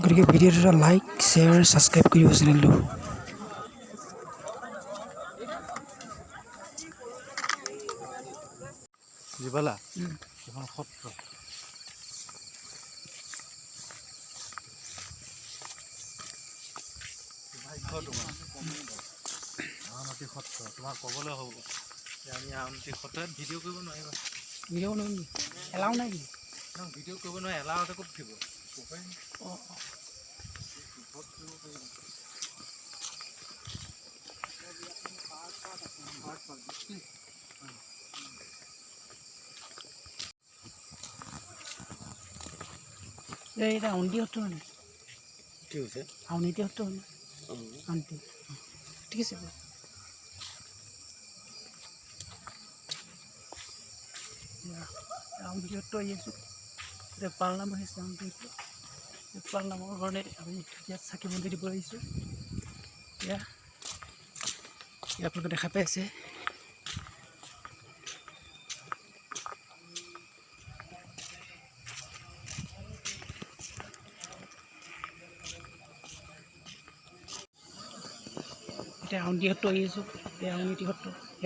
গতিকে ভিডিঅ'টো like share subscribe কৰিব চেনেলটো। জিবালা এখন সত্ৰ আউনীআটী সত্ৰ তোমাক ক'বলৈ হ'ব যে আমি আউনীআটী সত্ৰত ভিডিঅ' কৰিব নোৱাৰিবা। ভিডিঅ' নোৱাৰিম এলাও নাই কি ভিডিঅ' কৰিব নোৱাৰে এলাওতে ক'ত উঠিব এটা আউনীআটী সত্ৰ মানে কি হৈছে আউনীআটী সত্ৰ মানে আউনীআটী ঠিক আছে বাৰু। আউনীআটী সত্ৰ আহি আছোঁ এতিয়া পালনাম আহিছে আউনীআটী সত্ৰ পালনামৰ কাৰণে আমি ইয়াত চাকি বন্তি দিব আহিছোঁ। এতিয়া আপোনালোকে দেখা পাইছে এতিয়া আউনীআটী সত্ৰ আহি আছোঁ। এতিয়া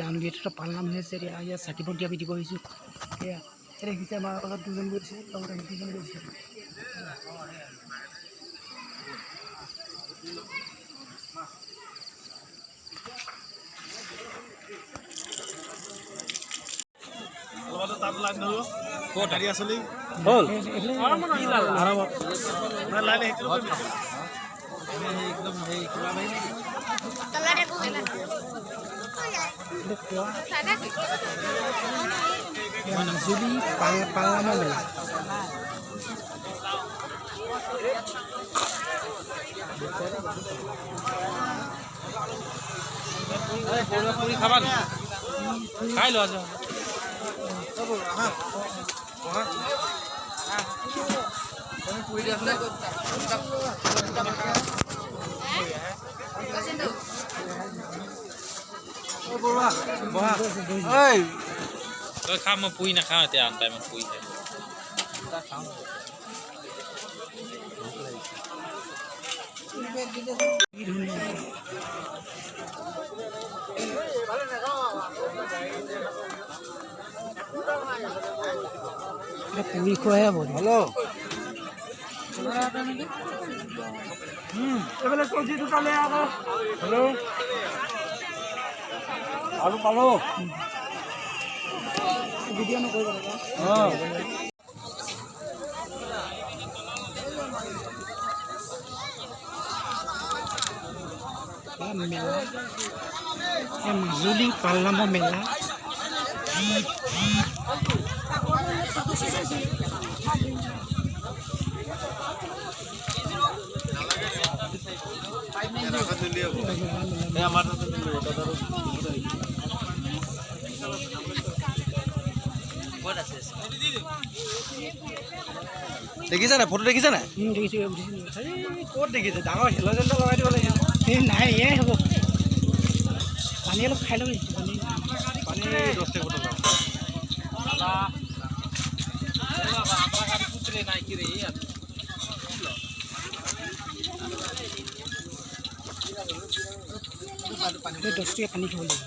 আউনীআটী সত্ৰ পালনাম হৈ আছে। এতিয়া ইয়াত চাকি বন্তি আমি দিব আহিছোঁ। এতিয়া দেখিছে আমাৰ লগত দুজন গৈছে লগত আমি দুজন গৈছে। মাজুলী পালনামৰ মেলা খাবা খাই লোৱা যোৱা তই খা মই পুৰি নাখাওঁ এতিয়া আন টাইমত পুৰি খাই পুৰি খোৱাই হ'ব। হেল্ল' হেল্ল' আৰু পালো ভিডিঅ' নকৰিব মেলা মাজুলী পালনামৰ মেলা দেখিছা নাই ফটো দেখিছা নাই ক'ত দেখিছে ডাঙৰ হেল'জেনটা লগাই দিব লাগিছিল এই নাই এয়াই হ'ব পানী অলপ খাই ল'ব পানী 10 টকা বটল পানী 10 টকা পানী খাব লাগিব।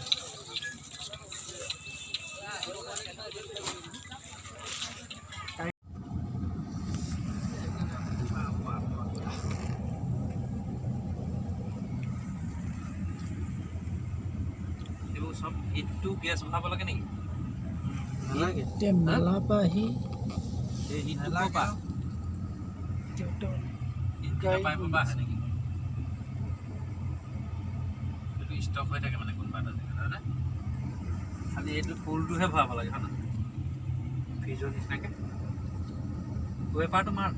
সব হিটটো গেছ উঠাব লাগে নেকি নালাগে এতিয়া মেলা পৰা আহি এই হিটটো পাবা হিটটো পাই পাবা আছে নেকি এইটো ষ্টক হৈ থাকে মানে কোনবা এটা জেগাত না খালি এইটো ফুলটোহে ভৰাব লাগে হয় না ফ্ৰিজৰ নিচিনাকে ৱেপাৰটো মাৰ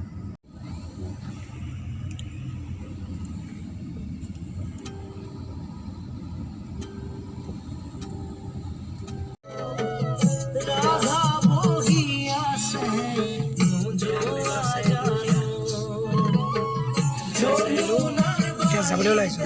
যাবলৈ ওলাইছোঁ।